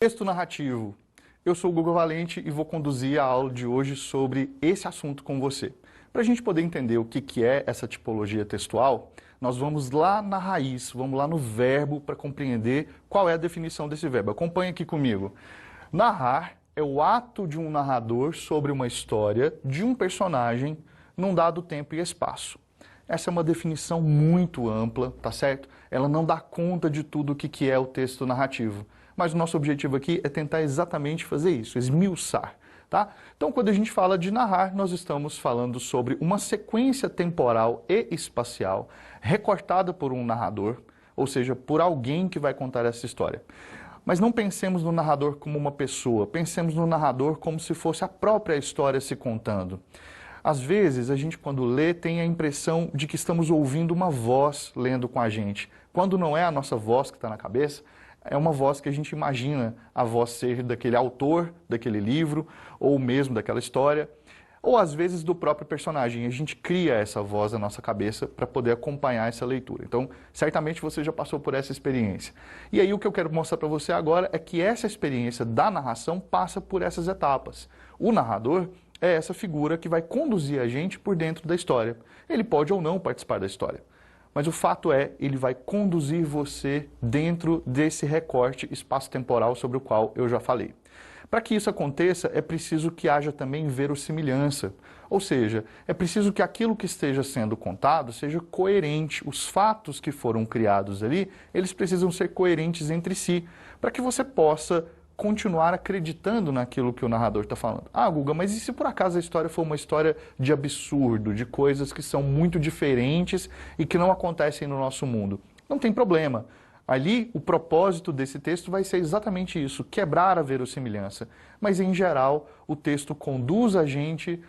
Texto narrativo. Eu sou o Guga Valente e vou conduzir a aula de hoje sobre esse assunto com você. Para a gente poder entender o que é essa tipologia textual, nós vamos lá na raiz, vamos lá no verbo para compreender qual é a definição desse verbo. Acompanhe aqui comigo. Narrar é o ato de um narrador sobre uma história de um personagem num dado tempo e espaço. Essa é uma definição muito ampla, tá certo? Ela não dá conta de tudo o que é o texto narrativo. Mas o nosso objetivo aqui é tentar exatamente fazer isso, esmiuçar, tá? Então, quando a gente fala de narrar, nós estamos falando sobre uma sequência temporal e espacial recortada por um narrador, ou seja, por alguém que vai contar essa história. Mas não pensemos no narrador como uma pessoa, pensemos no narrador como se fosse a própria história se contando. Às vezes, a gente, quando lê, tem a impressão de que estamos ouvindo uma voz lendo com a gente. Quando não é a nossa voz que está na cabeça, é uma voz que a gente imagina a voz ser daquele autor, daquele livro, ou mesmo daquela história, ou às vezes do próprio personagem. A gente cria essa voz na nossa cabeça para poder acompanhar essa leitura. Então, certamente você já passou por essa experiência. E aí o que eu quero mostrar para você agora é que essa experiência da narração passa por essas etapas. O narrador é essa figura que vai conduzir a gente por dentro da história. Ele pode ou não participar da história. Mas o fato é, ele vai conduzir você dentro desse recorte espaço-temporal sobre o qual eu já falei. Para que isso aconteça, é preciso que haja também verossimilhança. Ou seja, é preciso que aquilo que esteja sendo contado seja coerente. Os fatos que foram criados ali, eles precisam ser coerentes entre si, para que você possa continuar acreditando naquilo que o narrador está falando. Ah, Guga, mas e se por acaso a história for uma história de absurdo, de coisas que são muito diferentes e que não acontecem no nosso mundo? Não tem problema. Ali, o propósito desse texto vai ser exatamente isso, quebrar a verossimilhança. Mas, em geral, o texto conduz a gente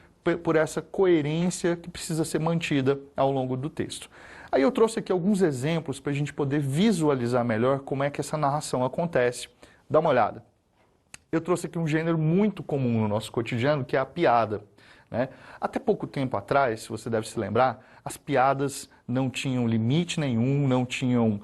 por essa coerência que precisa ser mantida ao longo do texto. Aí eu trouxe aqui alguns exemplos para a gente poder visualizar melhor como é que essa narração acontece. Dá uma olhada. Eu trouxe aqui um gênero muito comum no nosso cotidiano, que é a piada, né? Até pouco tempo atrás, se você deve se lembrar, as piadas não tinham limite nenhum, não tinham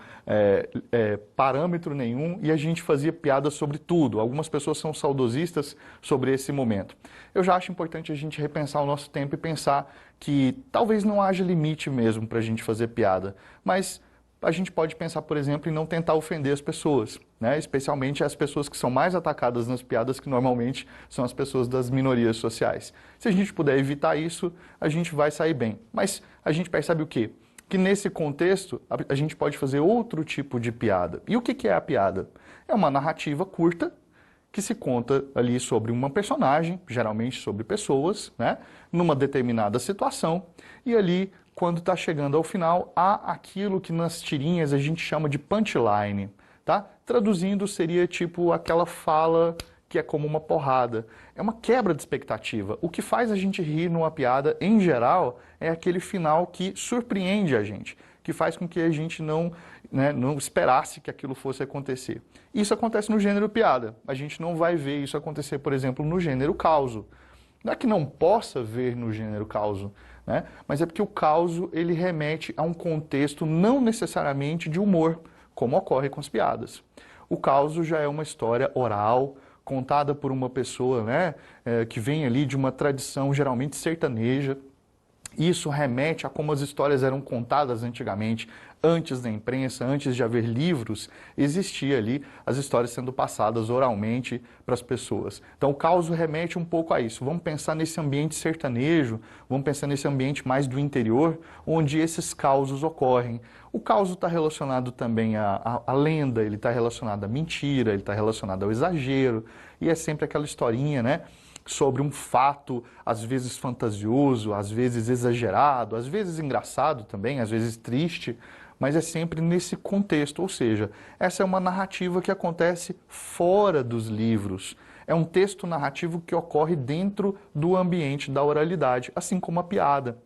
parâmetro nenhum, e a gente fazia piada sobre tudo. Algumas pessoas são saudosistas sobre esse momento. Eu já acho importante a gente repensar o nosso tempo e pensar que talvez não haja limite mesmo para a gente fazer piada, mas a gente pode pensar, por exemplo, em não tentar ofender as pessoas, né? Especialmente as pessoas que são mais atacadas nas piadas, que normalmente são as pessoas das minorias sociais. Se a gente puder evitar isso, a gente vai sair bem. Mas a gente percebe o quê? Que nesse contexto, a gente pode fazer outro tipo de piada. E o que é a piada? É uma narrativa curta que se conta ali sobre uma personagem, geralmente sobre pessoas, né? Numa determinada situação, e ali, quando está chegando ao final, há aquilo que nas tirinhas a gente chama de punchline, tá? Traduzindo, seria tipo aquela fala que é como uma porrada. É uma quebra de expectativa. O que faz a gente rir numa piada, em geral, é aquele final que surpreende a gente, que faz com que a gente não esperasse que aquilo fosse acontecer. Isso acontece no gênero piada. A gente não vai ver isso acontecer, por exemplo, no gênero causo. Não é que não possa ver no gênero causo, né? Mas é porque o causo ele remete a um contexto não necessariamente de humor, como ocorre com as piadas. O causo já é uma história oral, contada por uma pessoa, né, que vem ali de uma tradição geralmente sertaneja. Isso remete a como as histórias eram contadas antigamente, antes da imprensa, antes de haver livros, existia ali as histórias sendo passadas oralmente para as pessoas. Então o causo remete um pouco a isso. Vamos pensar nesse ambiente sertanejo, vamos pensar nesse ambiente mais do interior, onde esses causos ocorrem. O causo está relacionado também à lenda, ele está relacionado à mentira, ele está relacionado ao exagero, e é sempre aquela historinha, né? Sobre um fato, às vezes fantasioso, às vezes exagerado, às vezes engraçado também, às vezes triste, mas é sempre nesse contexto, ou seja, essa é uma narrativa que acontece fora dos livros. É um texto narrativo que ocorre dentro do ambiente da oralidade, assim como a piada.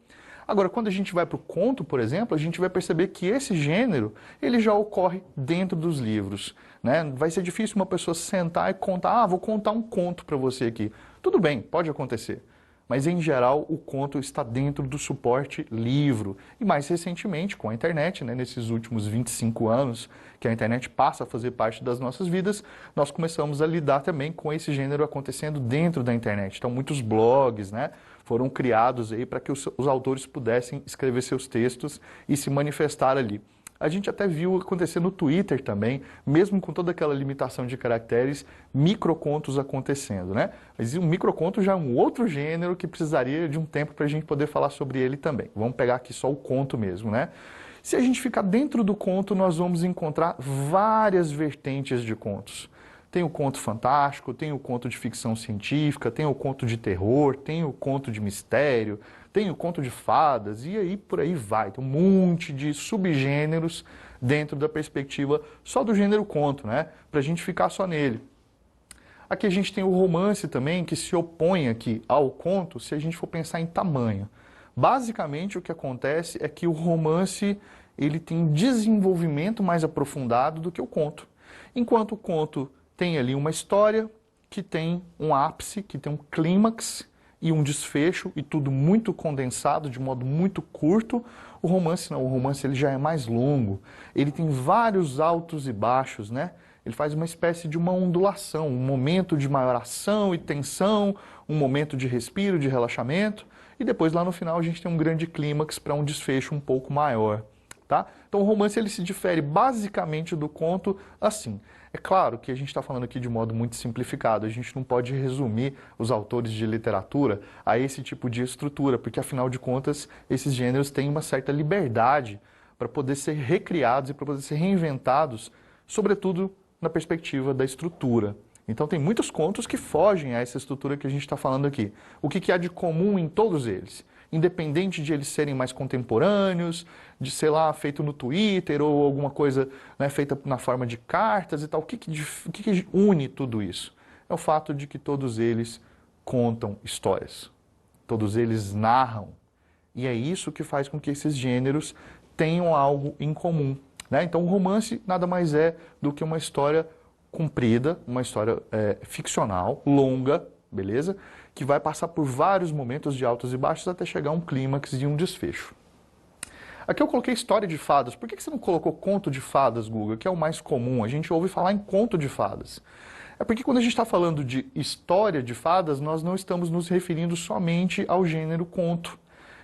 Agora, quando a gente vai para o conto, por exemplo, a gente vai perceber que esse gênero, ele já ocorre dentro dos livros, né? Vai ser difícil uma pessoa sentar e contar, vou contar um conto para você aqui. Tudo bem, pode acontecer. mas em geral o conto está dentro do suporte livro. E mais recentemente, com a internet, né, nesses últimos 25 anos, que a internet passa a fazer parte das nossas vidas, nós começamos a lidar também com esse gênero acontecendo dentro da internet. Então muitos blogs, né, foram criados aí para que os autores pudessem escrever seus textos e se manifestar ali. A gente até viu acontecer no Twitter também, mesmo com toda aquela limitação de caracteres, microcontos acontecendo, né? Mas o microconto já é um outro gênero que precisaria de um tempo para a gente poder falar sobre ele também. Vamos pegar aqui só o conto mesmo, né? Se a gente ficar dentro do conto, nós vamos encontrar várias vertentes de contos. Tem o conto fantástico, tem o conto de ficção científica, tem o conto de terror, tem o conto de mistério, tem o conto de fadas, e aí por aí vai. Tem um monte de subgêneros dentro da perspectiva só do gênero conto, né? Pra gente ficar só nele. Aqui a gente tem o romance também, que se opõe aqui ao conto, se a gente for pensar em tamanho. Basicamente o que acontece é que o romance ele tem um desenvolvimento mais aprofundado do que o conto. Enquanto o conto tem ali uma história que tem um ápice, que tem um clímax e um desfecho, e tudo muito condensado, de modo muito curto. O romance não, o romance ele já é mais longo, ele tem vários altos e baixos, né? Ele faz uma espécie de uma ondulação, um momento de maior ação e tensão, um momento de respiro, de relaxamento, e depois lá no final a gente tem um grande clímax para um desfecho um pouco maior. Tá? Então o romance ele se difere basicamente do conto assim. É claro que a gente está falando aqui de modo muito simplificado, a gente não pode resumir os autores de literatura a esse tipo de estrutura, porque afinal de contas esses gêneros têm uma certa liberdade para poder ser recriados e para poder ser reinventados, sobretudo na perspectiva da estrutura. Então tem muitos contos que fogem a essa estrutura que a gente está falando aqui. O que há de comum em todos eles? Independente de eles serem mais contemporâneos, de, sei lá, feito no Twitter ou alguma coisa, né, feita na forma de cartas e tal. O que une tudo isso? É o fato de que todos eles contam histórias. Todos eles narram. E é isso que faz com que esses gêneros tenham algo em comum, né? Então o romance nada mais é do que uma história comprida, uma história ficcional, longa, beleza? Que vai passar por vários momentos de altos e baixos até chegar a um clímax e um desfecho. Aqui eu coloquei história de fadas. Por que você não colocou conto de fadas, Guga? Que é o mais comum. A gente ouve falar em conto de fadas. É porque quando a gente está falando de história de fadas, nós não estamos nos referindo somente ao gênero conto.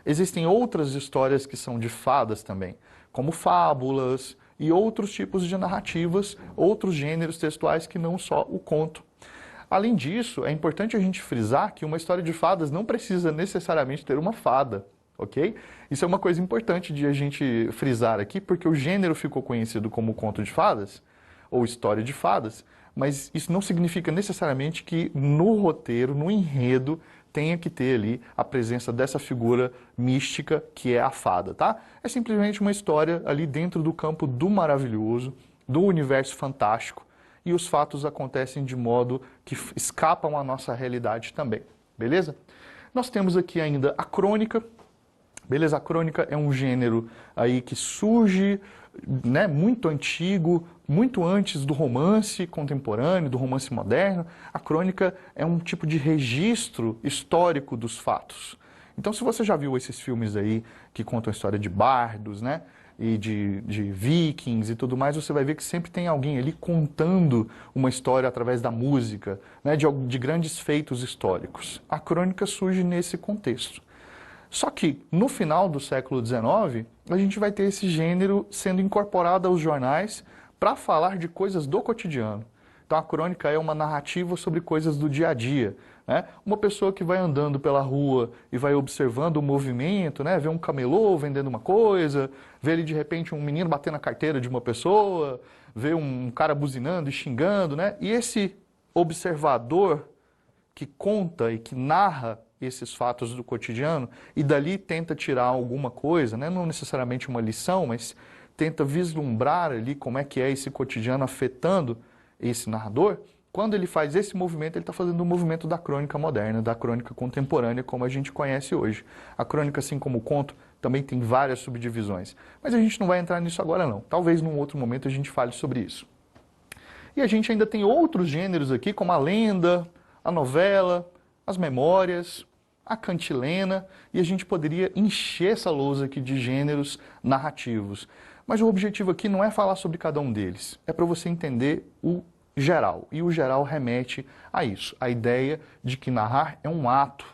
Existem outras histórias que são de fadas também, como fábulas e outros tipos de narrativas, outros gêneros textuais que não só o conto. Além disso, é importante a gente frisar que uma história de fadas não precisa necessariamente ter uma fada, ok? Isso é uma coisa importante de a gente frisar aqui, porque o gênero ficou conhecido como conto de fadas, ou história de fadas, mas isso não significa necessariamente que no roteiro, no enredo, tenha que ter ali a presença dessa figura mística que é a fada, tá? É simplesmente uma história ali dentro do campo do maravilhoso, do universo fantástico, e os fatos acontecem de modo que escapam à nossa realidade também, beleza? Nós temos aqui ainda a crônica, beleza? A crônica é um gênero aí que surge, né, muito antigo, muito antes do romance contemporâneo, do romance moderno. A crônica é um tipo de registro histórico dos fatos. Então, se você já viu esses filmes aí que contam a história de bardos, né, e de vikings e tudo mais, você vai ver que sempre tem alguém ali contando uma história através da música, né, de grandes feitos históricos. A crônica surge nesse contexto. Só que, no final do século XIX, a gente vai ter esse gênero sendo incorporado aos jornais para falar de coisas do cotidiano. Então, a crônica é uma narrativa sobre coisas do dia a dia, né? Uma pessoa que vai andando pela rua e vai observando o movimento, né? Vê um camelô vendendo uma coisa, vê ali de repente um menino batendo na carteira de uma pessoa, vê um cara buzinando e xingando, né? E esse observador que conta e que narra esses fatos do cotidiano e dali tenta tirar alguma coisa, né? Não necessariamente uma lição, mas tenta vislumbrar ali como é que é esse cotidiano afetando esse narrador. Quando ele faz esse movimento, ele está fazendo o movimento da crônica moderna, da crônica contemporânea, como a gente conhece hoje. A crônica, assim como o conto, também tem várias subdivisões. Mas a gente não vai entrar nisso agora não. Talvez num outro momento a gente fale sobre isso. E a gente ainda tem outros gêneros aqui, como a lenda, a novela, as memórias, a cantilena, e a gente poderia encher essa lousa aqui de gêneros narrativos. Mas o objetivo aqui não é falar sobre cada um deles, é para você entender o geral. E o geral remete a isso, a ideia de que narrar é um ato,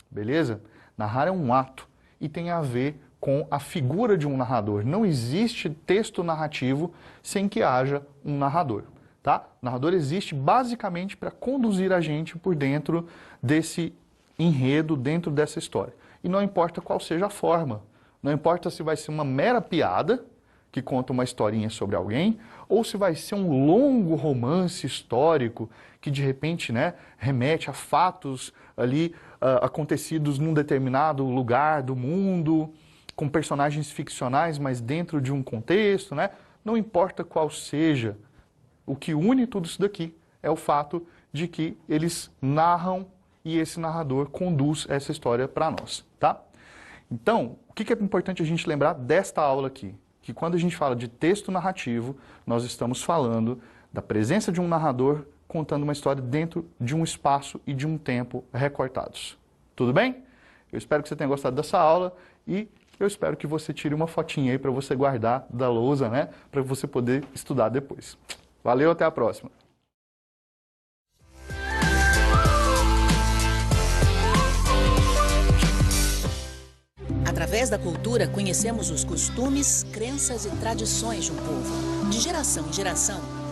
beleza? Narrar é um ato e tem a ver com a figura de um narrador. Não existe texto narrativo sem que haja um narrador, tá? O narrador existe basicamente para conduzir a gente por dentro desse enredo, dentro dessa história. E não importa qual seja a forma, não importa se vai ser uma mera piada, que conta uma historinha sobre alguém, ou se vai ser um longo romance histórico que de repente, né, remete a fatos ali acontecidos num determinado lugar do mundo, com personagens ficcionais, mas dentro de um contexto, né? Não importa qual seja, o que une tudo isso daqui é o fato de que eles narram e esse narrador conduz essa história para nós, tá? Então, o que é importante a gente lembrar desta aula aqui? Que quando a gente fala de texto narrativo, nós estamos falando da presença de um narrador contando uma história dentro de um espaço e de um tempo recortados. Tudo bem? Eu espero que você tenha gostado dessa aula e eu espero que você tire uma fotinha aí para você guardar da lousa, né? Para você poder estudar depois. Valeu, até a próxima! Através da cultura, conhecemos os costumes, crenças e tradições de um povo. De geração em geração,